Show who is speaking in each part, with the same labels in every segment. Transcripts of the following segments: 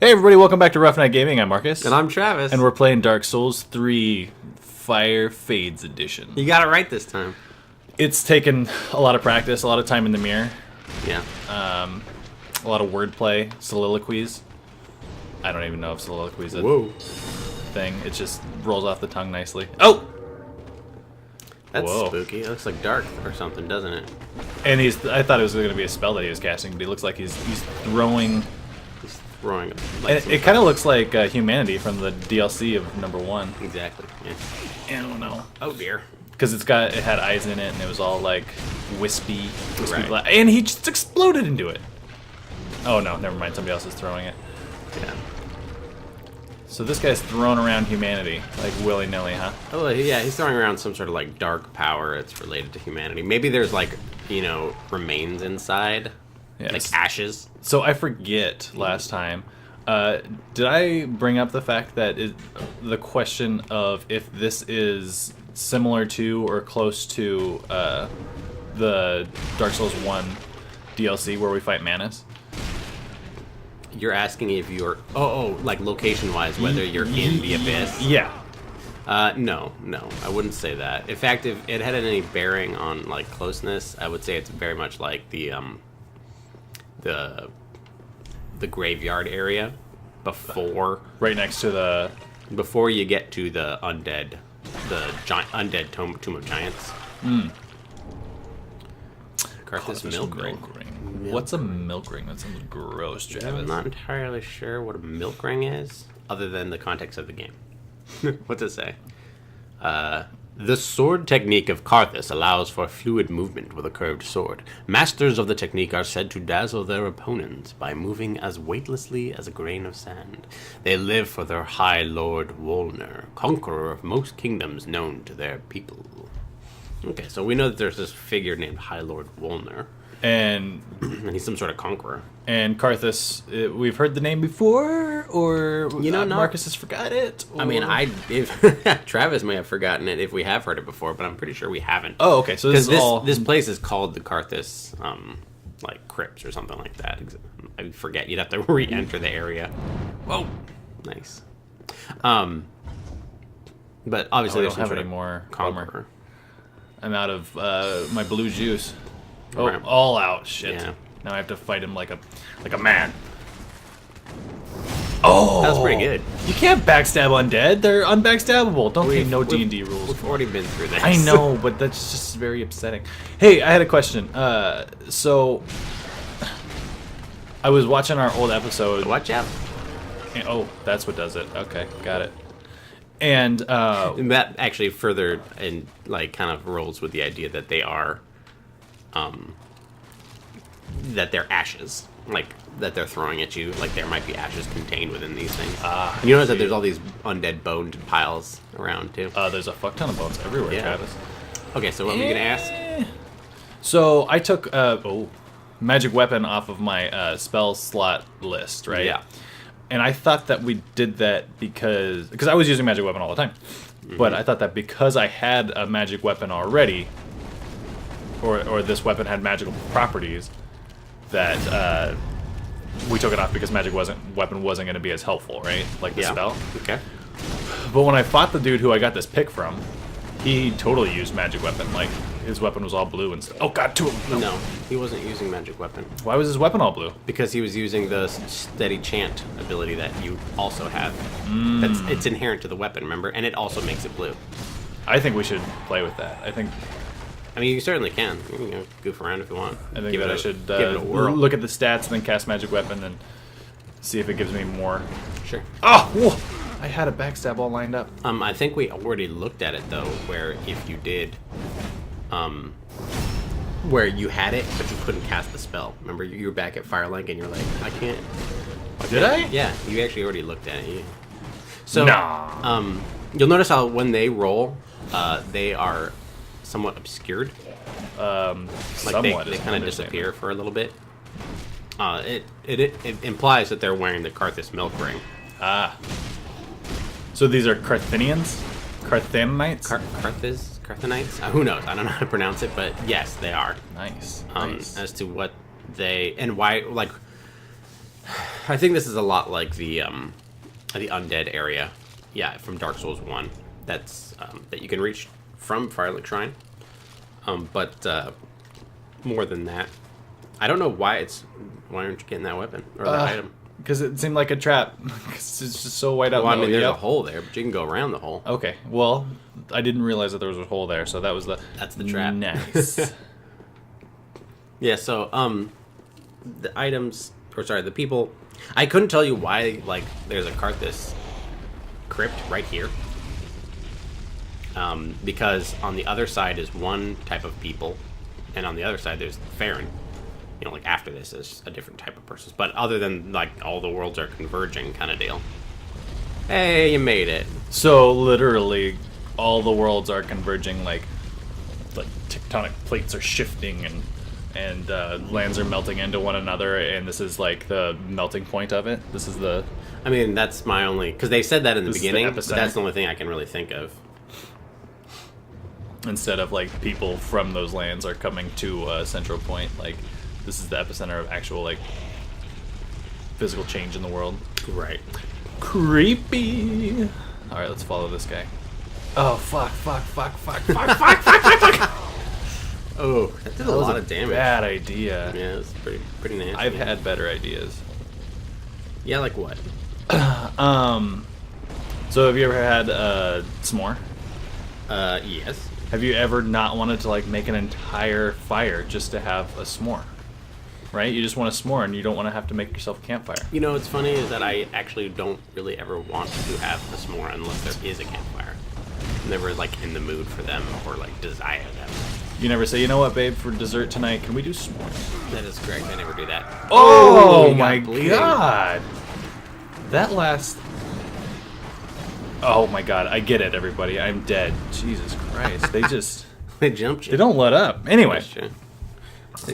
Speaker 1: Hey everybody, welcome back to Rough Night Gaming. I'm Marcus.
Speaker 2: And I'm Travis.
Speaker 1: And we're playing Dark Souls 3 Fire Fades Edition.
Speaker 2: You got it right this time.
Speaker 1: It's taken a lot of practice, a lot of time in the mirror.
Speaker 2: Yeah.
Speaker 1: A lot of wordplay, soliloquies. I don't even know if soliloquies is a thing. It just rolls off the tongue nicely. Oh!
Speaker 2: That's spooky. It looks like dark or something, doesn't it?
Speaker 1: And I thought it was going to be a spell that he was casting, but he looks like he's throwing...
Speaker 2: Throwing
Speaker 1: like it kind of looks like Humanity from the DLC of number 1.
Speaker 2: Exactly. Yeah.
Speaker 1: I don't know.
Speaker 2: Oh dear.
Speaker 1: Because it had eyes in it, and it was all like wispy
Speaker 2: Right.
Speaker 1: black. And he just exploded into it. Oh no, never mind. Somebody else is throwing it.
Speaker 2: Yeah.
Speaker 1: So this guy's throwing around humanity like willy nilly, huh?
Speaker 2: Oh yeah, he's throwing around some sort of like dark power that's related to humanity. Maybe there's like, remains inside.
Speaker 1: Yes.
Speaker 2: Like ashes.
Speaker 1: So I forget last time. Did I bring up the fact that the question of if this is similar to or close to the Dark Souls 1 DLC where we fight Manus?
Speaker 2: You're asking if you're like location-wise, whether you're in the abyss?
Speaker 1: Yeah.
Speaker 2: No, I wouldn't say that. In fact, if it had any bearing on like closeness, I would say it's very much like the graveyard area
Speaker 1: right next to
Speaker 2: before you get to the undead tomb of giants. Karthus milk ring.
Speaker 1: What's a milk ring? That sounds gross, Travis.
Speaker 2: I'm not entirely sure what a milk ring is, other than the context of the game. What's it say? The sword technique of Karthus allows for fluid movement with a curved sword. Masters of the technique are said to dazzle their opponents by moving as weightlessly as a grain of sand. They live for their High Lord Wolnir, conqueror of most kingdoms known to their people. Okay, so we know that there's this figure named High Lord Wolnir.
Speaker 1: And
Speaker 2: he's some sort of conqueror.
Speaker 1: And Karthus, we've heard the name before, or Marcus has forgot it? Or...
Speaker 2: I mean, Travis may have forgotten it if we have heard it before, but I'm pretty sure we haven't.
Speaker 1: Oh, okay. So
Speaker 2: this place is called the Karthus, like crypts or something like that. I forget. You'd have to re-enter the area. Whoa, nice. But obviously,
Speaker 1: I
Speaker 2: there's
Speaker 1: don't have
Speaker 2: some
Speaker 1: any more
Speaker 2: conqueror.
Speaker 1: I'm out of my blue juice. Oh,
Speaker 2: Right.
Speaker 1: all out. Shit.
Speaker 2: Yeah.
Speaker 1: Now I have to fight him like a man. Oh,
Speaker 2: that was pretty good.
Speaker 1: You can't backstab undead. They're unbackstabbable. Don't pay no D&D rules.
Speaker 2: We've already been through this.
Speaker 1: I know, but that's just very upsetting. Hey, I had a question. So I was watching our old episode.
Speaker 2: Watch out.
Speaker 1: Oh, that's what does it. Okay, got it. And
Speaker 2: that actually further and like kind of rolls with the idea that they are that they're ashes, like that they're throwing at you, like there might be ashes contained within these things. You notice that there's all these undead bone piles around too.
Speaker 1: There's a fuck ton of bones everywhere, Travis.
Speaker 2: Okay, so what were you gonna ask?
Speaker 1: So I took magic weapon off of my spell slot list, right?
Speaker 2: Yeah.
Speaker 1: And I thought that we did that because I was using magic weapon all the time, but I thought that because I had a magic weapon already, or this weapon had magical properties, that we took it off because magic weapon wasn't going to be as helpful, right? Like the spell.
Speaker 2: Okay.
Speaker 1: But when I fought the dude who I got this pick from, he totally used magic weapon. Like his weapon was all blue and stuff. Oh god, two of them.
Speaker 2: No, he wasn't using magic weapon.
Speaker 1: Why was his weapon all blue?
Speaker 2: Because he was using the steady chant ability that you also have. It's inherent to the weapon, remember? And it also makes it blue.
Speaker 1: I think we should play with that.
Speaker 2: I mean, you certainly can. You can goof around if you want.
Speaker 1: I think I should
Speaker 2: give it a whirl.
Speaker 1: Look at the stats and then cast magic weapon and see if it gives me more.
Speaker 2: Sure.
Speaker 1: Oh, whoa. I had a backstab all lined up.
Speaker 2: I think we already looked at it though, where if you did, where you had it but you couldn't cast the spell. Remember, you were back at Firelink and you're like, I can't.
Speaker 1: Did I?
Speaker 2: Yeah, you actually already looked at it. So,
Speaker 1: nah.
Speaker 2: You'll notice how when they roll, they are somewhat obscured. Like they kind of disappear for a little bit. It implies that they're wearing the Karthus milk ring.
Speaker 1: Ah. So these are Carthinians? Carthanites?
Speaker 2: Carthanites? Who knows? I don't know how to pronounce it, but yes, they are.
Speaker 1: Nice.
Speaker 2: As to what they and why, like, I think this is a lot like the undead area, yeah, from Dark Souls 1. That's that you can reach from Firelink Shrine. But more than that, I don't know why aren't you getting that weapon or that item?
Speaker 1: Because it seemed like a trap. 'Cause it's just so white out.
Speaker 2: Well, I mean, there's a hole there, but you can go around the hole.
Speaker 1: Okay, well, I didn't realize that there was a hole there, so that was
Speaker 2: That's the trap.
Speaker 1: Nice.
Speaker 2: Yeah, so the items, or sorry, the people. I couldn't tell you why. Like, there's a Karthus crypt right here. Because on the other side is one type of people, and on the other side there's Farron. You know, like after this is a different type of person. But other than like all the worlds are converging kind of deal. Hey, you made it.
Speaker 1: So literally, all the worlds are converging. Like tectonic plates are shifting, and lands are melting into one another. And this is like the melting point of it. This is the.
Speaker 2: I mean, that's my only, because they said that in the beginning. But
Speaker 1: epicenter.
Speaker 2: that's the only thing I can really think of.
Speaker 1: Instead of like people from those lands are coming to a central point, like this is the epicenter of actual like physical change in the world.
Speaker 2: Right.
Speaker 1: Creepy. All right, let's follow this guy. Oh fuck!
Speaker 2: Oh, that did a lot of damage.
Speaker 1: Bad idea.
Speaker 2: Yeah, it's pretty nasty.
Speaker 1: I've had better ideas.
Speaker 2: Yeah, like what?
Speaker 1: So have you ever had s'more?
Speaker 2: Yes.
Speaker 1: Have you ever not wanted to like make an entire fire just to have a s'more? Right? You just want a s'more and you don't want to have to make yourself a campfire.
Speaker 2: You know, what's funny is that I actually don't really ever want to have a s'more unless there is a campfire. I'm never like in the mood for them or like desire them.
Speaker 1: You never say, you know what, babe, for dessert tonight, can we do s'mores?
Speaker 2: That is correct. I never do that.
Speaker 1: Oh
Speaker 2: you got
Speaker 1: my
Speaker 2: bleeding.
Speaker 1: god! That last. Oh my god, I get it, everybody. I'm dead. Jesus Christ. They just.
Speaker 2: They jumped you.
Speaker 1: They don't let up. Anyway.
Speaker 2: That's true.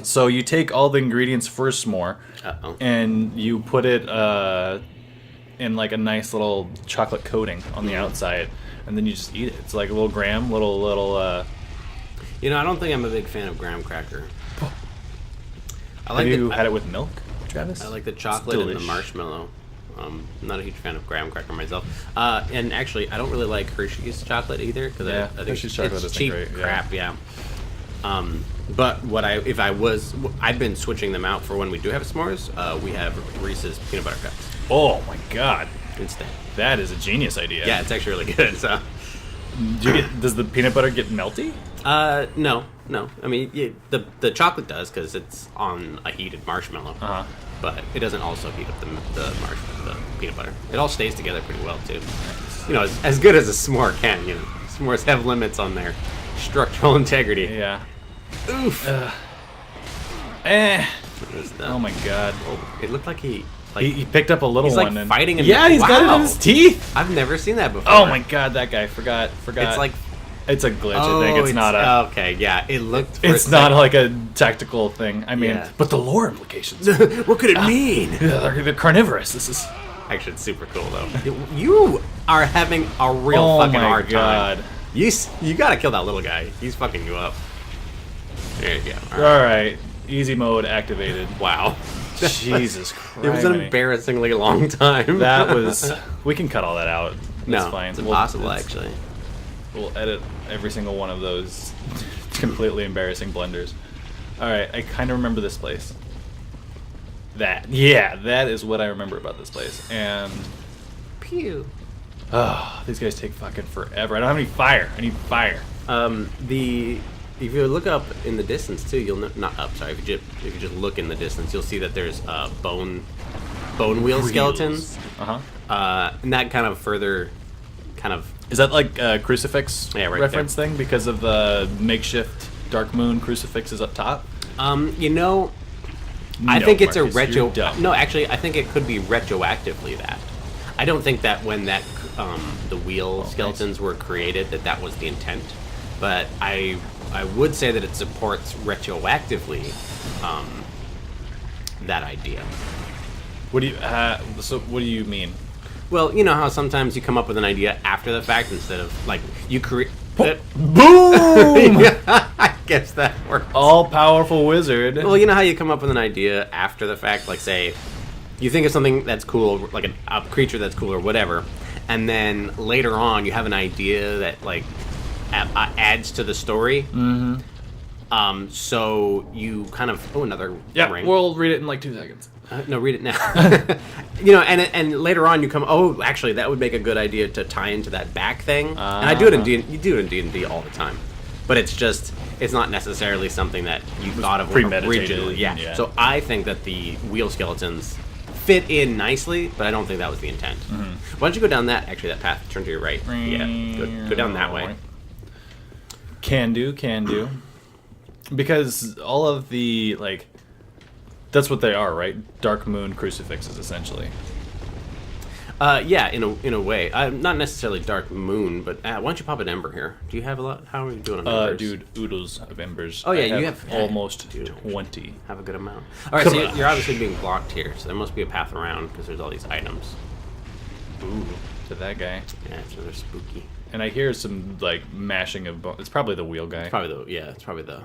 Speaker 1: So you take all the ingredients for a s'more,
Speaker 2: Uh-oh.
Speaker 1: and you put it in like a nice little chocolate coating on the outside, and then you just eat it. It's like a little graham, little.
Speaker 2: You know, I don't think I'm a big fan of graham cracker.
Speaker 1: Have you had it with milk, Travis?
Speaker 2: I like the chocolate and the marshmallow. I'm not a huge fan of graham cracker myself. And actually, I don't really like Hershey's chocolate either because I think
Speaker 1: Hershey's chocolate
Speaker 2: it's
Speaker 1: isn't
Speaker 2: cheap
Speaker 1: great,
Speaker 2: crap. Yeah. But I've been switching them out for when we do have s'mores. We have Reese's peanut butter cups
Speaker 1: Oh my god,
Speaker 2: instead.
Speaker 1: that is a genius idea.
Speaker 2: Yeah, it's actually really good. So.
Speaker 1: Does the peanut butter get melty?
Speaker 2: No. I mean, the chocolate does because it's on a heated marshmallow.
Speaker 1: Uh-huh.
Speaker 2: But it doesn't also heat up the peanut butter. It all stays together pretty well too. You know, as good as a s'more can. You know, s'mores have limits on their structural integrity.
Speaker 1: Yeah.
Speaker 2: Oof.
Speaker 1: Oh my god.
Speaker 2: It looked like he
Speaker 1: picked up a little
Speaker 2: he's like
Speaker 1: one. And,
Speaker 2: fighting him.
Speaker 1: yeah, he's got it in his teeth.
Speaker 2: I've never seen that before.
Speaker 1: Oh my god, that guy forgot.
Speaker 2: It's like.
Speaker 1: It's a glitch. I think it's not a.
Speaker 2: Okay, yeah, it looked.
Speaker 1: It's not like a tactical thing. I mean,
Speaker 2: Yeah.
Speaker 1: but the lore implications.
Speaker 2: What could it mean?
Speaker 1: Yeah, they're carnivorous. This is.
Speaker 2: Actually, it's super cool though. You are having a real
Speaker 1: Oh
Speaker 2: fucking
Speaker 1: my
Speaker 2: hard
Speaker 1: god.
Speaker 2: time. You gotta kill that little guy. He's fucking you up. There you go. All right.
Speaker 1: All right, easy mode activated.
Speaker 2: Wow.
Speaker 1: Jesus Christ.
Speaker 2: It was an embarrassingly long time.
Speaker 1: That was. We can cut all that out. That's
Speaker 2: no,
Speaker 1: fine.
Speaker 2: it's impossible actually.
Speaker 1: We'll edit every single one of those completely embarrassing blunders. Alright, I kind of remember this place. That is what I remember about this place. And...
Speaker 2: Pew.
Speaker 1: Oh, these guys take fucking forever. I don't have any fire. I need fire.
Speaker 2: If you look up in the distance too, you'll not up. Sorry, if you just look in the distance, you'll see that there's bone wheel skeletons. And that kind of further,
Speaker 1: Is that like a crucifix
Speaker 2: right
Speaker 1: reference thing because of the makeshift Dark Moon crucifix is up top?
Speaker 2: You know, I think it's
Speaker 1: Marcus,
Speaker 2: a retro.
Speaker 1: you're dumb.
Speaker 2: No, actually, I think it could be retroactively that. I don't think that when that the wheel skeletons were created that was the intent, but I would say that it supports retroactively that idea.
Speaker 1: What do you? So what do you mean?
Speaker 2: Well, you know how sometimes you come up with an idea after the fact instead of like you create.
Speaker 1: Boom!
Speaker 2: I guess that works.
Speaker 1: All powerful wizard.
Speaker 2: Well, you know how you come up with an idea after the fact, like say, You think of something that's cool, like a creature that's cool or whatever, and then later on you have an idea that like adds to the story. Mm-hmm. So you kind of another ring.
Speaker 1: We'll read it in like 2 seconds.
Speaker 2: No, read it now. And later on you come. Oh, actually, that would make a good idea to tie into that back thing. And I do it in D. You do it in D&D all the time, but it's not necessarily something that you thought of
Speaker 1: premeditated.
Speaker 2: Yeah. So I think that the wheel skeletons fit in nicely, but I don't think that was the intent. Mm-hmm. Why don't you go down that path? Turn to your right. Yeah, go down that way.
Speaker 1: Can do. Because all of the like. That's what they are, right? Dark Moon crucifixes, essentially.
Speaker 2: Yeah, in a way. Not necessarily Dark Moon, but why don't you pop an ember here? Do you have a lot? How are you doing on embers?
Speaker 1: Dude, oodles of embers.
Speaker 2: Oh, yeah, you have
Speaker 1: almost 20.
Speaker 2: Have a good amount. All right, so you're obviously being blocked here, so there must be a path around because there's all these items.
Speaker 1: Ooh, to that guy.
Speaker 2: Yeah, so they're spooky.
Speaker 1: And I hear some, like, mashing of bones. It's probably the wheel guy.
Speaker 2: It's probably the...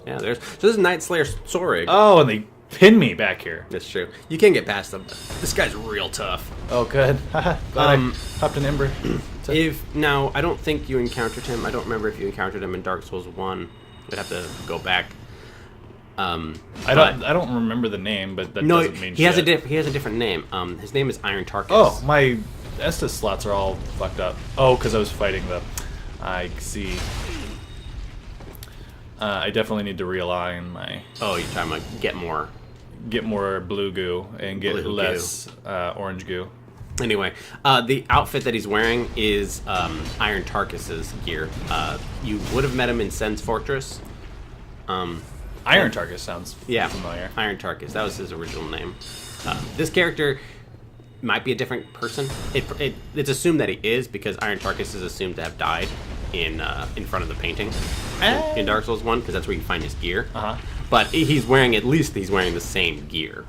Speaker 2: Yeah, so this is Night Slayer Sorig.
Speaker 1: Oh, and they pin me back here.
Speaker 2: That's true. You can't get past them. This guy's real tough.
Speaker 1: Oh, good. I popped an ember.
Speaker 2: Now, I don't think you encountered him. I don't remember if you encountered him in Dark Souls 1. I'd have to go back.
Speaker 1: I don't remember the name, but that doesn't mean shit.
Speaker 2: He has a different name. His name is Iron Tarkus.
Speaker 1: Oh, my Estus slots are all fucked up. Oh, because I was fighting the... I see. I definitely need to realign my...
Speaker 2: Oh, you're talking about get more
Speaker 1: blue goo and get less orange goo.
Speaker 2: Anyway, the outfit that he's wearing is Iron Tarkus's gear. You would have met him in Sen's Fortress.
Speaker 1: Iron Tarkus sounds familiar.
Speaker 2: Iron Tarkus. That was his original name. This character might be a different person. It's assumed that he is because Iron Tarkus is assumed to have died in front of the painting in Dark Souls 1 because that's where you find his gear.
Speaker 1: Uh-huh.
Speaker 2: But he's wearing the same gear,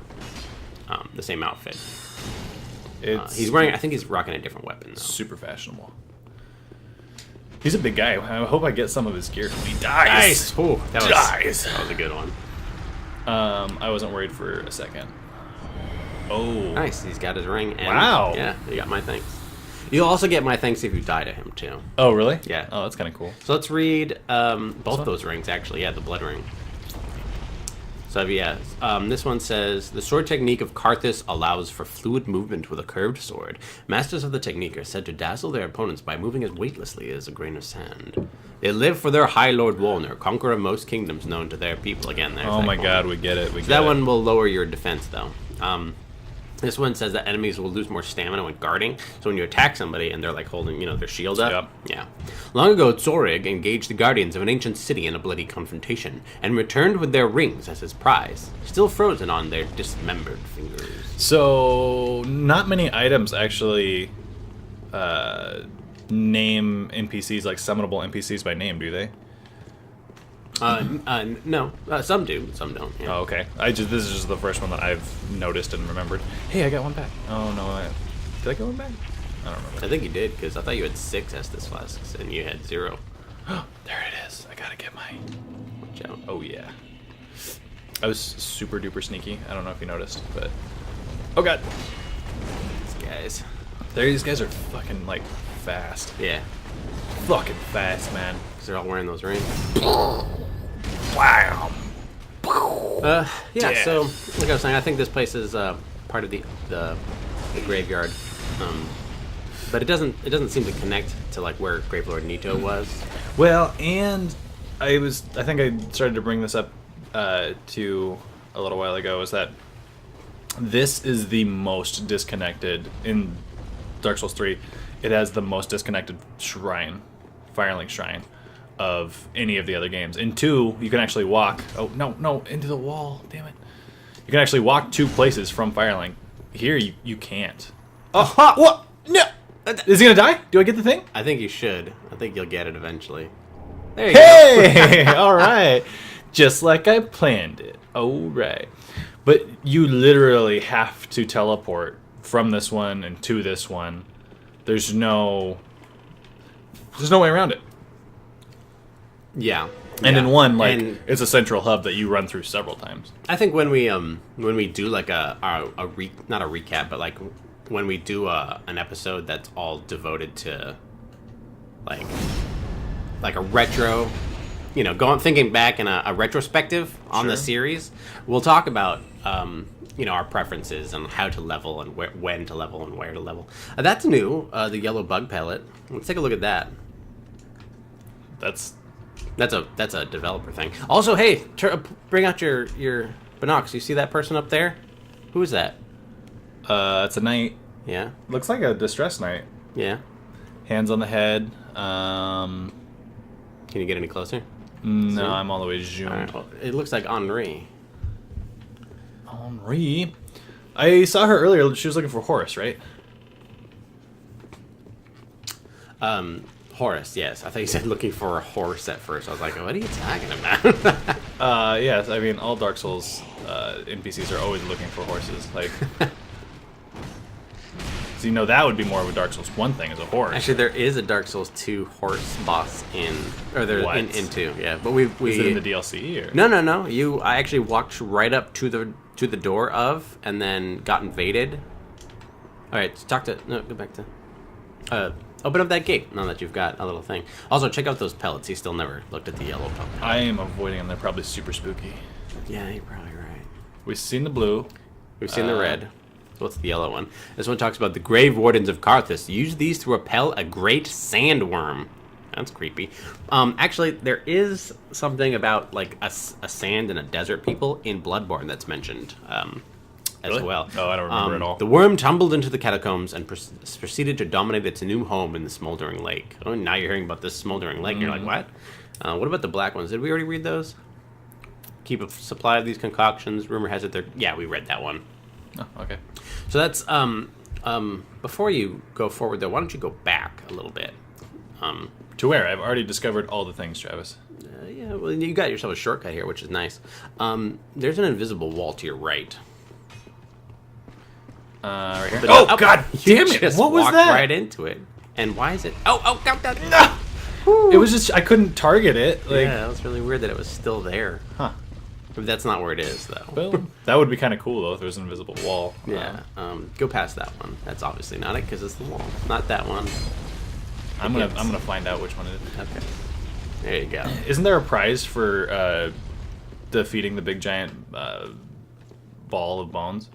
Speaker 2: the same outfit. I think he's rocking a different weapon though.
Speaker 1: Super fashionable. He's a big guy. I hope I get some of his gear when he dies.
Speaker 2: Nice. Ooh, that was a good one.
Speaker 1: I wasn't worried for a second. Oh.
Speaker 2: Nice. He's got his ring. And,
Speaker 1: wow.
Speaker 2: Yeah, you got my thanks. You'll also get my thanks if you die to him, too.
Speaker 1: Oh, really?
Speaker 2: Yeah.
Speaker 1: Oh, that's kind of cool.
Speaker 2: So let's read both those rings, actually. Yeah, the blood ring. So, yeah, this one says, the sword technique of Karthus allows for fluid movement with a curved sword. Masters of the technique are said to dazzle their opponents by moving as weightlessly as a grain of sand. They live for their High Lord Wolnir, conqueror of most kingdoms known to their people. Again, there's
Speaker 1: oh my god, we get it.
Speaker 2: That one will lower your defense, though. This one says that enemies will lose more stamina when guarding. So when you attack somebody and they're like holding, their shield up. Yep. Yeah. Long ago, Zorig engaged the guardians of an ancient city in a bloody confrontation and returned with their rings as his prize, still frozen on their dismembered fingers.
Speaker 1: So not many items actually name NPCs like summonable NPCs by name, do they?
Speaker 2: No. Some do, some don't. Yeah.
Speaker 1: Oh, okay. This is just the first one that I've noticed and remembered. Hey, I got one back. Oh no, did I get one back? I don't remember.
Speaker 2: I think you did because I thought you had 6 Estus flasks and you had 0.
Speaker 1: There it is. I gotta get my.
Speaker 2: Watch out.
Speaker 1: Oh yeah. I was super duper sneaky. I don't know if you noticed, but oh god. These guys are fucking like fast.
Speaker 2: Yeah.
Speaker 1: Fucking fast, man.
Speaker 2: Because they're all wearing those rings.
Speaker 1: Wow.
Speaker 2: Yeah, so like I was saying, I think this place is part of the graveyard, but it doesn't seem to connect to like where Gravelord Nito was.
Speaker 1: Well, and I think I started to bring this up to a little while ago, is that this is the most disconnected in Dark Souls 3. It has the most disconnected shrine, Firelink Shrine, of any of the other games. In 2, you can actually walk... Oh, no, into the wall. Damn it. You can actually walk 2 places from Firelink. Here, you can't.
Speaker 2: Oh, what? No!
Speaker 1: Is he gonna die? Do I get the thing?
Speaker 2: I think you should. I think you'll get it eventually. There you
Speaker 1: go. All right. Just like I planned it. All right. But you literally have to teleport from this one and to this one. There's no way around it.
Speaker 2: Yeah.
Speaker 1: And in one, like,
Speaker 2: And
Speaker 1: it's a central hub that you run through several times.
Speaker 2: I think when we do like not a recap, but like when we do an episode that's all devoted to like a retro, thinking back in a retrospective on the series, we'll talk about our preferences and how to level and when to level and where to level. That's new, the yellow bug pellet. Let's take a look at that.
Speaker 1: That's
Speaker 2: a developer thing. Also, hey, bring out your binocs. You see that person up there? Who is that?
Speaker 1: it's a knight.
Speaker 2: Yeah.
Speaker 1: Looks like a distress knight.
Speaker 2: Yeah.
Speaker 1: Hands on the head.
Speaker 2: Can you get any closer?
Speaker 1: No, I'm all the way zoomed.
Speaker 2: All right, well, it looks like Henri.
Speaker 1: Henri? I saw her earlier. She was looking for Horus, right?
Speaker 2: Horus, yes. I thought you said looking for a horse at first. I was like, what are you talking about?
Speaker 1: Yes, I mean, all Dark Souls NPCs are always looking for horses. Like, so that would be more of a Dark Souls 1 thing, as a horse.
Speaker 2: Actually, there is a Dark Souls 2 horse boss in 2, yeah. But we
Speaker 1: Is it in the DLC? Or?
Speaker 2: No. I actually walked right up to the door of, and then got invaded. All right, go back to. Open up that gate now that you've got a little thing. Also, check out those pellets. He still never looked at the yellow pellet.
Speaker 1: I am avoiding them. They're probably super spooky.
Speaker 2: Yeah, you're probably right.
Speaker 1: We've seen the blue.
Speaker 2: We've seen the red. So what's the yellow one? This one talks about the Grave Wardens of Karthus. Use these to repel a great sandworm. That's creepy. Actually, there is something about like a sand and a desert people in Bloodborne that's mentioned. As well.
Speaker 1: Oh, I don't remember at all.
Speaker 2: The worm tumbled into the catacombs and proceeded to dominate its new home in the smoldering lake. Oh, now you're hearing about this smoldering lake. You're like, what? What about the black ones? Did we already read those? Keep a supply of these concoctions. Rumor has it they're... Yeah, we read that one.
Speaker 1: Oh, okay.
Speaker 2: So that's... before you go forward, though, why don't you go back a little bit?
Speaker 1: To where? I've already discovered all the things, Travis.
Speaker 2: Yeah, well, you got yourself a shortcut here, which is nice. There's an invisible wall to your right.
Speaker 1: Right here.
Speaker 2: Oh,
Speaker 1: God damn it!
Speaker 2: Just
Speaker 1: What was
Speaker 2: walked
Speaker 1: that?
Speaker 2: right into it. And why is it... Oh,
Speaker 1: No! It was just, I couldn't target it. Like,
Speaker 2: yeah, that was really weird that it was still there.
Speaker 1: Huh.
Speaker 2: But that's not where it is, though.
Speaker 1: Well, that would be kind of cool, though, if there was an invisible wall.
Speaker 2: Yeah. Go past that one. That's obviously not it, because it's the wall. Not that one.
Speaker 1: I'm gonna find out which one it is.
Speaker 2: Okay. There you go.
Speaker 1: Isn't there a prize for defeating the big giant ball of bones?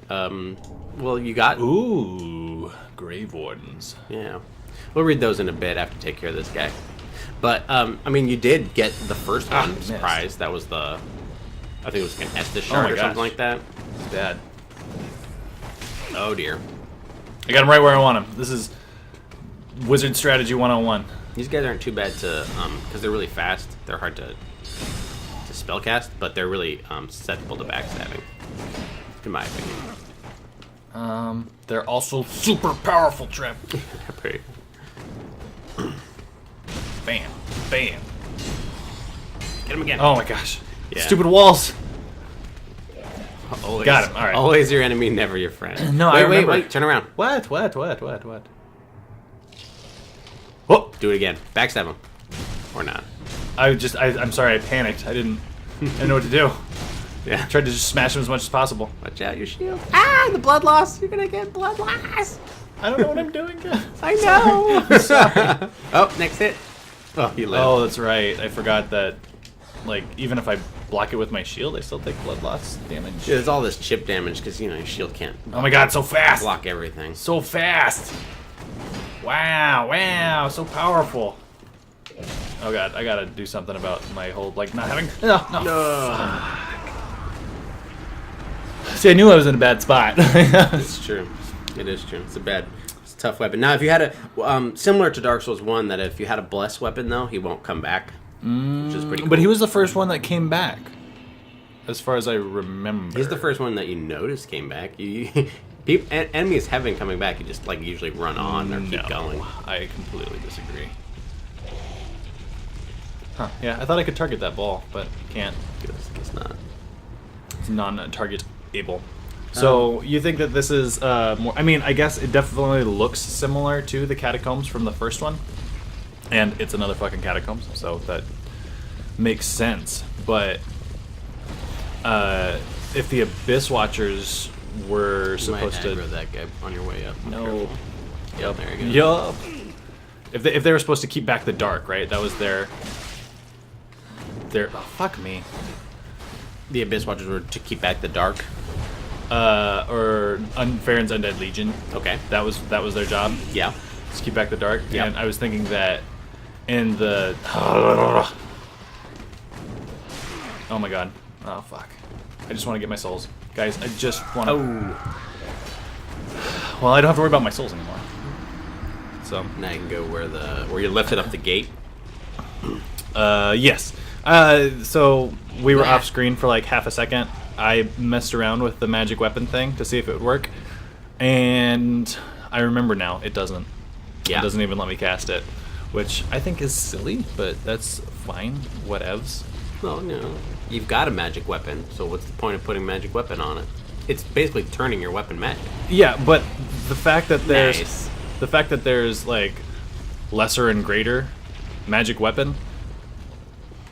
Speaker 2: Well, you got...
Speaker 1: Ooh, Grave Wardens.
Speaker 2: Yeah. We'll read those in a bit after take care of this guy. But, I mean, you did get the first one's prize. That was the... I think it was an Estus shard or something like that.
Speaker 1: It's bad.
Speaker 2: Oh, dear.
Speaker 1: I got him right where I want him. This is Wizard Strategy 101.
Speaker 2: These guys aren't too bad to... because they're really fast. They're hard to spellcast, but they're really susceptible to backstabbing. In my opinion.
Speaker 1: They're also super powerful, Trev.
Speaker 2: Pretty.
Speaker 1: Bam. Bam.
Speaker 2: Get him again.
Speaker 1: Oh my gosh.
Speaker 2: Yeah.
Speaker 1: Stupid walls.
Speaker 2: Always,
Speaker 1: Got him. All right.
Speaker 2: Always your enemy, never your friend.
Speaker 1: No,
Speaker 2: wait,
Speaker 1: I remember.
Speaker 2: Wait. Turn around.
Speaker 1: What?
Speaker 2: Whoop. Do it again. Backstab him. Or not.
Speaker 1: I'm sorry, I panicked. I didn't know what to do.
Speaker 2: Yeah.
Speaker 1: I tried to just smash him as much as possible.
Speaker 2: Watch out, your shield. Ah, the blood loss. You're gonna get blood loss.
Speaker 1: I don't know what I'm doing, guys.
Speaker 2: I know. Oh, next hit. Oh, you live.
Speaker 1: Oh, that's right. I forgot that, like, even if I block it with my shield, I still take blood loss damage.
Speaker 2: Yeah, there's all this chip damage because, your shield can't
Speaker 1: Oh my god, so fast!
Speaker 2: block everything.
Speaker 1: So fast! Wow, so powerful. Oh god, I gotta do something about my whole, like, not having... No. See, I knew I was in a bad spot.
Speaker 2: It's true. It is true. It's a tough weapon. Now, if you had a, similar to Dark Souls 1, that if you had a bless weapon, though, he won't come back. Which is pretty cool.
Speaker 1: But he was the first one that came back, as far as I remember.
Speaker 2: He's the first one that you noticed came back. Enemies have been coming back. You just, like, usually run on or keep going.
Speaker 1: I completely disagree. Huh, yeah, I thought I could target that ball, but can't.
Speaker 2: Guess not.
Speaker 1: It's non-target-able. So, you think that this is more... I mean, I guess it definitely looks similar to the Catacombs from the first one. And it's another fucking Catacombs, so that makes sense. But if the Abyss Watchers were supposed to...
Speaker 2: aggro that guy on your way up.
Speaker 1: No.
Speaker 2: Yep, there you go.
Speaker 1: Yup. If they were supposed to keep back the dark, right? That was their... Oh, fuck me.
Speaker 2: The Abyss Watchers were to keep back the dark.
Speaker 1: Or Farron's Undead Legion.
Speaker 2: Okay.
Speaker 1: That was their job.
Speaker 2: Yeah.
Speaker 1: To keep back the dark.
Speaker 2: Yep.
Speaker 1: And I was thinking that in the... Oh my god. Oh, fuck. I just want to get my souls. Guys, I just want to...
Speaker 2: Oh.
Speaker 1: Well, I don't have to worry about my souls anymore. So...
Speaker 2: Now you can go where you lifted up the gate.
Speaker 1: Yes. So we were off screen for like half a second. I messed around with the magic weapon thing to see if it would work. And I remember now, it doesn't.
Speaker 2: Yeah.
Speaker 1: It doesn't even let me cast it. Which I think is silly, but that's fine. Whatevs.
Speaker 2: Well, no. You've got a magic weapon, so what's the point of putting a magic weapon on it? It's basically turning your weapon magic.
Speaker 1: Yeah, but the fact that there's...
Speaker 2: Nice.
Speaker 1: The fact that there's, like, lesser and greater magic weapon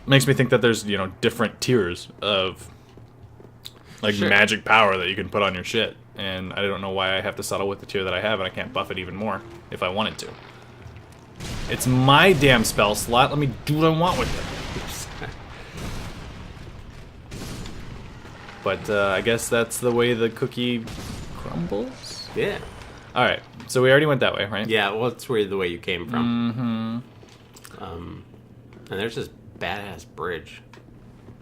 Speaker 1: makes me think that there's, you know, different tiers of, like,
Speaker 2: Sure.
Speaker 1: magic power that you can put on your shit. And I don't know why I have to settle with the tier that I have, and I can't buff it even more if I wanted to. It's my damn spell slot. Let me do what I want with it. But I guess that's the way the cookie crumbles?
Speaker 2: Yeah.
Speaker 1: Alright, so we already went that way, right?
Speaker 2: Yeah, well, it's where the way you came from. Mm-hmm. And there's this badass bridge.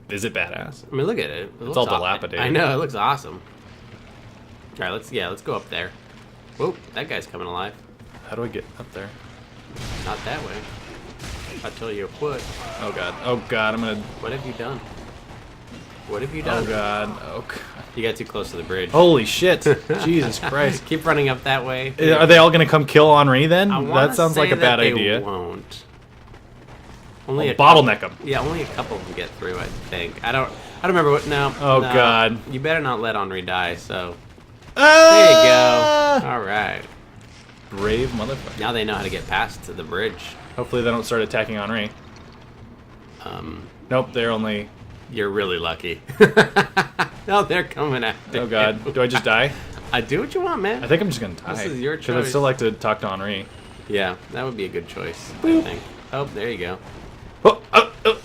Speaker 1: Is it badass?
Speaker 2: I mean, look at it.
Speaker 1: It's all dilapidated.
Speaker 2: I know, it looks awesome. All right, let's go up there. Whoa, that guy's coming alive.
Speaker 1: How do I get up there?
Speaker 2: Not that way. I'll tell you what.
Speaker 1: Oh god. Oh god, I'm gonna...
Speaker 2: What have you done? What have you done?
Speaker 1: Oh god. Oh god.
Speaker 2: You got too close to the bridge.
Speaker 1: Holy shit. Jesus Christ.
Speaker 2: Keep running up that way.
Speaker 1: Are they all gonna come kill Henri then?
Speaker 2: I wanna
Speaker 1: That sounds
Speaker 2: say
Speaker 1: like a bad
Speaker 2: that they
Speaker 1: idea.
Speaker 2: Won't. Only
Speaker 1: Well,
Speaker 2: a
Speaker 1: bottleneck them.
Speaker 2: Yeah, only a couple can get through, I think. I don't remember what. No.
Speaker 1: Oh,
Speaker 2: no.
Speaker 1: God.
Speaker 2: You better not let Henri die. So
Speaker 1: Ah!
Speaker 2: there you go. All right.
Speaker 1: Brave motherfucker.
Speaker 2: Now they know how to get past to the bridge.
Speaker 1: Hopefully they don't start attacking Henri. Nope, they're only...
Speaker 2: You're really lucky. No, they're coming after
Speaker 1: Oh god.
Speaker 2: you.
Speaker 1: Do I just die?
Speaker 2: I do what you want, man.
Speaker 1: I think I'm just gonna die.
Speaker 2: This is your
Speaker 1: Because I'd
Speaker 2: choice.
Speaker 1: still like to talk to Henri.
Speaker 2: Yeah, that would be a good choice, I think. Oh, there you go.
Speaker 1: Oh,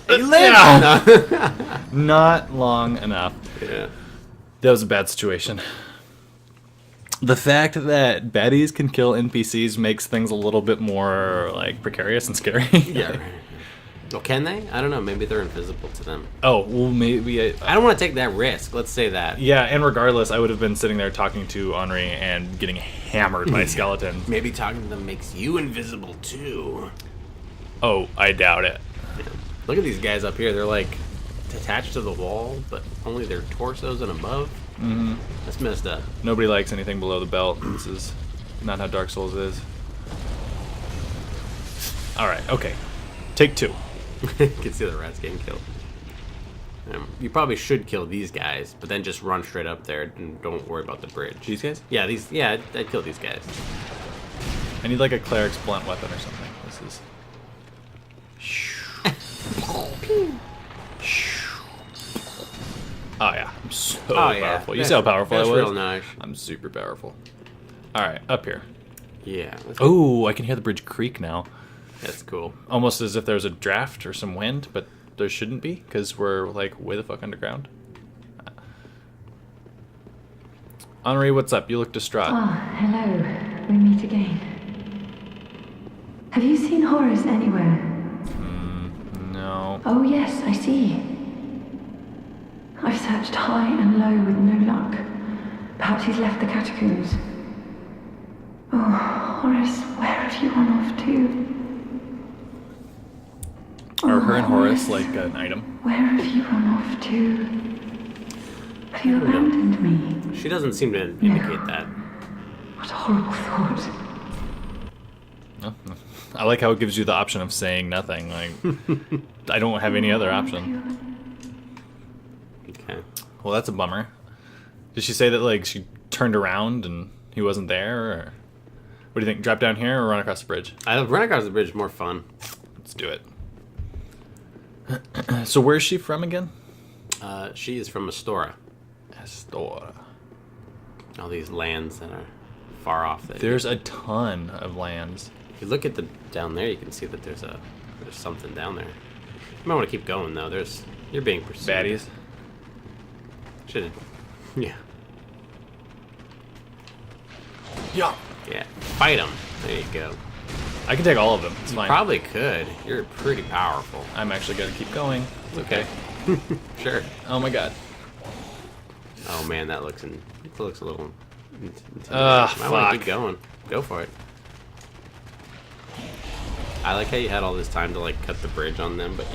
Speaker 2: You live!
Speaker 1: yeah. Not long enough.
Speaker 2: Yeah.
Speaker 1: That was a bad situation. The fact that baddies can kill NPCs makes things a little bit more, like, precarious and scary.
Speaker 2: Yeah. Well, can they? I don't know. Maybe they're invisible to them.
Speaker 1: Oh, well, maybe...
Speaker 2: I don't want to take that risk. Let's say that.
Speaker 1: Yeah, and regardless, I would have been sitting there talking to Henri and getting hammered by skeletons.
Speaker 2: Maybe talking to them makes you invisible, too.
Speaker 1: Oh, I doubt it.
Speaker 2: Yeah. Look at these guys up here. They're, like, attached to the wall, but only their torsos and above. Mm-hmm. That's messed up.
Speaker 1: Nobody likes anything below the belt. This is not how Dark Souls is. Alright, okay. Take two.
Speaker 2: You can see the rats getting killed. You probably should kill these guys, but then just run straight up there and don't worry about the bridge.
Speaker 1: These guys?
Speaker 2: Yeah, these. Yeah, I'd kill these guys.
Speaker 1: I need like a cleric's blunt weapon or something. This is... Oh yeah, I'm so powerful. You see how powerful I
Speaker 2: That's
Speaker 1: was?
Speaker 2: real nice.
Speaker 1: I'm super powerful. Alright, up here.
Speaker 2: Yeah.
Speaker 1: Oh, I can hear the bridge creak now.
Speaker 2: That's cool.
Speaker 1: Almost as if there's a draft or some wind, but there shouldn't be, because we're, like, way the fuck underground. Henri, what's up? You look distraught.
Speaker 3: Ah, hello. We meet again. Have you seen Horace anywhere?
Speaker 1: No.
Speaker 3: Oh yes, I see. I've searched high and low with no luck. Perhaps he's left the catacombs. Oh, Horace, where have you run off to?
Speaker 1: Are her and Horace like an item?
Speaker 3: Where have you run off to? Have you abandoned me?
Speaker 2: She doesn't seem to indicate that.
Speaker 3: What a horrible thought.
Speaker 1: Oh, I like how it gives you the option of saying nothing. Like, I don't have any other option.
Speaker 2: Okay.
Speaker 1: Well, that's a bummer. Did she say that, like, she turned around and he wasn't there? Or what do you think? Drop down here or run across the bridge?
Speaker 2: Run across the bridge is more fun.
Speaker 1: Let's do it. So where's she from again?
Speaker 2: She is from Astora.
Speaker 1: Astora.
Speaker 2: All these lands that are far off.
Speaker 1: There's a ton of lands.
Speaker 2: If you look at the down there, you can see that there's something down there. You might want to keep going though. You're being pursued.
Speaker 1: Baddies.
Speaker 2: Should. Yeah.
Speaker 1: Yeah.
Speaker 2: Yeah. Fight them. There you go.
Speaker 1: I can take all of them. It's fine.
Speaker 2: Probably could. You're pretty powerful.
Speaker 1: I'm actually gonna keep going. It's okay.
Speaker 2: Sure.
Speaker 1: Oh my god.
Speaker 2: Oh man, that looks a little.
Speaker 1: Fuck.
Speaker 2: I want to keep going. Go for it. I like how you had all this time to like cut the bridge on them, but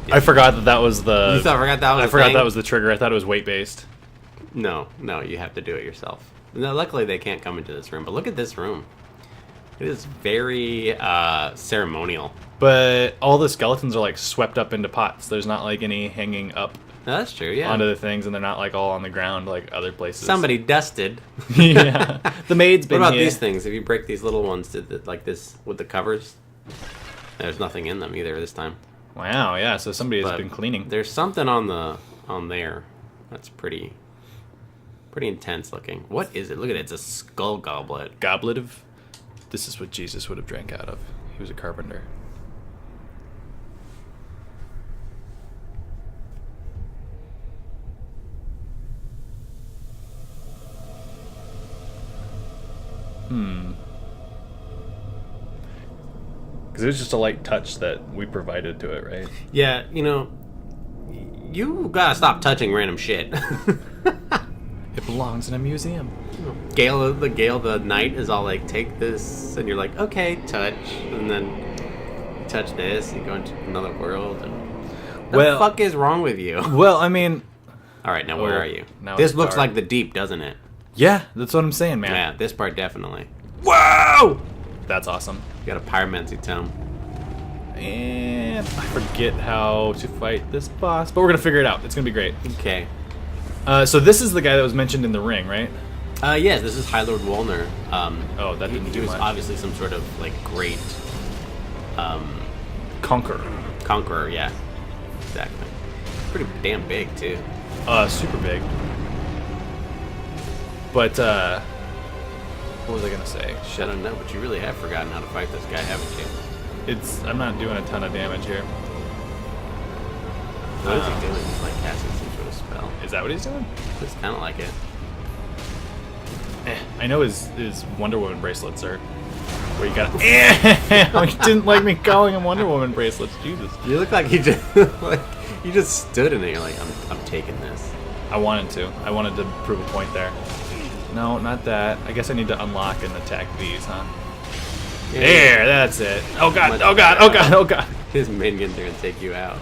Speaker 2: you
Speaker 1: I forgot that was the.
Speaker 2: You forgot that was.
Speaker 1: I forgot that was the trigger. I thought it was weight based.
Speaker 2: No, you have to do it yourself. No, luckily they can't come into this room, but look at this room. It is very ceremonial.
Speaker 1: But all the skeletons are like swept up into pots. There's not like any hanging up
Speaker 2: No, that's true, yeah.
Speaker 1: onto the things, and they're not like all on the ground like other places.
Speaker 2: Somebody dusted.
Speaker 1: Yeah, the maid's been
Speaker 2: What about
Speaker 1: here.
Speaker 2: these things? If you break these little ones like this with the covers, there's nothing in them either this time.
Speaker 1: Wow, yeah. So somebody has
Speaker 2: But
Speaker 1: been cleaning.
Speaker 2: There's something on there that's pretty intense looking. What is it? Look at it. It's a skull goblet.
Speaker 1: Goblet of. This is what Jesus would have drank out of. He was a carpenter. Because it was just a light touch that we provided to it, right?
Speaker 2: Yeah, you gotta stop touching random shit.
Speaker 1: It belongs in a museum.
Speaker 2: Gale the Knight is all like, take this, and you're like, okay, touch, and then you touch this, you go into another world, and the fuck is wrong with you?
Speaker 1: Well, I mean,
Speaker 2: All right, now where are you?
Speaker 1: now
Speaker 2: This
Speaker 1: it's
Speaker 2: looks
Speaker 1: dark.
Speaker 2: like the deep, doesn't it?
Speaker 1: yeah, that's what I'm saying, man.
Speaker 2: Yeah, this part definitely.
Speaker 1: Whoa! That's awesome.
Speaker 2: You got a pyromancy tome.
Speaker 1: And I forget how to fight this boss, but we're gonna figure it out. It's gonna be great.
Speaker 2: Okay.
Speaker 1: So this is the guy that was mentioned in the ring, right?
Speaker 2: Yes, this is High Lord Wolnir.
Speaker 1: Oh, that didn't
Speaker 2: he
Speaker 1: do
Speaker 2: was
Speaker 1: much.
Speaker 2: obviously some sort of like great
Speaker 1: Conqueror.
Speaker 2: conqueror. Yeah, exactly. Pretty damn big too.
Speaker 1: Super big. But what was I gonna say?
Speaker 2: I
Speaker 1: Shit.
Speaker 2: don't know, but you really have forgotten how to fight this guy, haven't you?
Speaker 1: I'm not doing a ton of damage here.
Speaker 2: What is he doing? He's like casting some sort of spell.
Speaker 1: Is that what he's doing?
Speaker 2: It's kind of like it.
Speaker 1: I know his Wonder Woman bracelets are where you got. He didn't like me calling him Wonder Woman bracelets. Jesus.
Speaker 2: You look like you just you just stood in it. You're like, I'm taking this.
Speaker 1: I wanted to prove a point there. No, not that. I guess I need to unlock and attack these, huh?
Speaker 2: Yeah.
Speaker 1: There, that's it. Oh god, oh god, oh god, oh god.
Speaker 2: His minions are gonna take you out.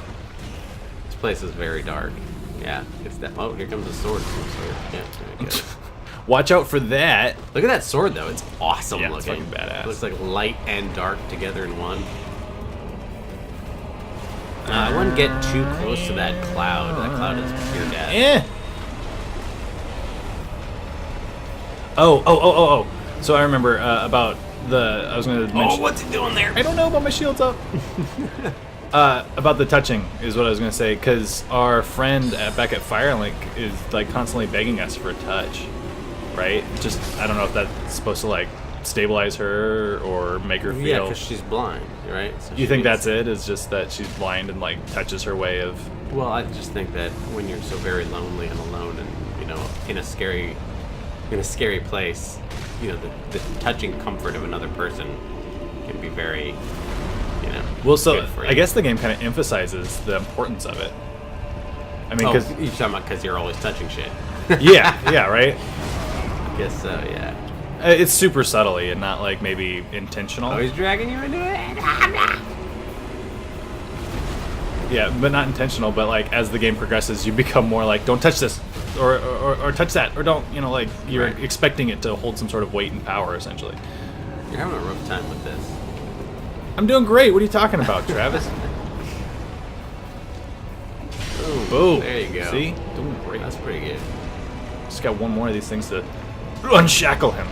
Speaker 2: This place is very dark. Yeah, it's that. Oh, here comes a sword. Yeah, there we go.
Speaker 1: Watch out for that.
Speaker 2: Look at that sword though. It's awesome
Speaker 1: Yeah, it's
Speaker 2: looking.
Speaker 1: fucking badass.
Speaker 2: It looks like light and dark together in one. I wouldn't get too close to that cloud. That cloud is pure death.
Speaker 1: Eh. Oh. So I remember about I was going to mention.
Speaker 2: Oh, what's he doing there?
Speaker 1: I don't know, but my shield's up. About the touching is what I was going to say, because our friend back at Firelink is like constantly begging us for a touch, right? Just I don't know if that's supposed to like stabilize her or make her feel.
Speaker 2: Yeah, because she's blind, right? So
Speaker 1: You
Speaker 2: she
Speaker 1: think
Speaker 2: needs-
Speaker 1: that's it? Is just that she's blind and like touches her way of.
Speaker 2: Well, I just think that when you're so very lonely and alone, and in a scary place, the touching comfort of another person can be very,
Speaker 1: Well, so
Speaker 2: good for you.
Speaker 1: I guess the game kind of emphasizes the importance of it. I mean, because
Speaker 2: you're talking about because you're always touching shit.
Speaker 1: yeah, right.
Speaker 2: I guess so, yeah.
Speaker 1: It's super subtly and not like maybe intentional.
Speaker 2: Always dragging you into it.
Speaker 1: Yeah, but not intentional. But like as the game progresses, you become more like, don't touch this, or touch that, or don't. Like you're
Speaker 2: Right.
Speaker 1: expecting it to hold some sort of weight and power, essentially.
Speaker 2: You're having a rough time with this.
Speaker 1: I'm doing great. What are you talking about, Travis? Boom.
Speaker 2: There you go.
Speaker 1: See, doing great.
Speaker 2: That's pretty good.
Speaker 1: Just got one more of these things to unshackle him.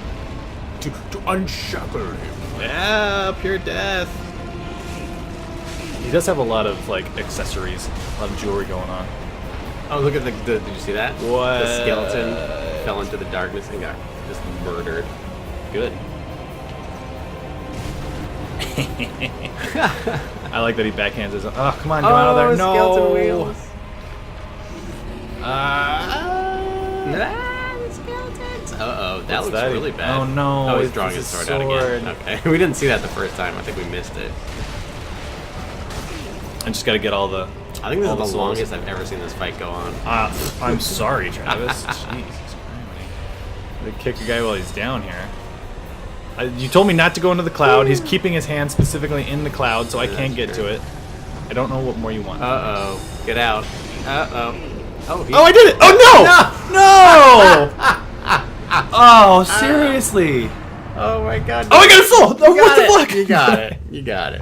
Speaker 2: To unshackle him.
Speaker 1: Yeah, pure death. He does have a lot of like accessories, a lot of jewelry going on.
Speaker 2: Oh, look at the did you see that?
Speaker 1: What?
Speaker 2: The skeleton fell into the darkness and got just murdered. Good.
Speaker 1: I like that he backhands his. Oh, come on, come out of there! No.
Speaker 2: Skeleton wheels. The skeletons. Uh-oh, that
Speaker 1: What's
Speaker 2: looks
Speaker 1: that?
Speaker 2: really bad.
Speaker 1: Oh, no,
Speaker 2: Oh, he's
Speaker 1: it's
Speaker 2: drawing his
Speaker 1: his
Speaker 2: sword out again. Okay, we didn't see that the first time. I think we missed it.
Speaker 1: I just got to get all the.
Speaker 2: I think this
Speaker 1: all
Speaker 2: is the
Speaker 1: souls.
Speaker 2: longest I've ever seen this fight go on.
Speaker 1: I'm sorry, Travis. Jesus Christ. They kick a guy while he's down here. You told me not to go into the cloud. He's keeping his hand specifically in the cloud, so I can't get to it. I don't know what more you want.
Speaker 2: Uh-oh. Get out. Uh-oh. Oh,
Speaker 1: Oh, I did it! Oh, no! No! Oh, seriously.
Speaker 2: Oh, my God.
Speaker 1: Oh, I got a soul! Oh, what the fuck?
Speaker 2: You got it. You got it.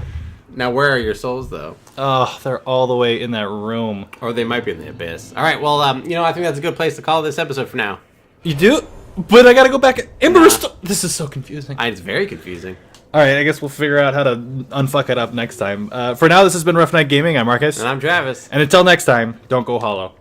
Speaker 2: Now, where are your souls, though?
Speaker 1: Oh, they're all the way in that room.
Speaker 2: Or they might be in the abyss. All right, well, I think that's a good place to call this episode for now.
Speaker 1: You do? But I gotta go back. Ember This is so confusing.
Speaker 2: It's very confusing.
Speaker 1: All right, I guess we'll figure out how to unfuck it up next time. For now, this has been Rough Night Gaming. I'm Marcus.
Speaker 2: And I'm Travis.
Speaker 1: And until next time, don't go hollow.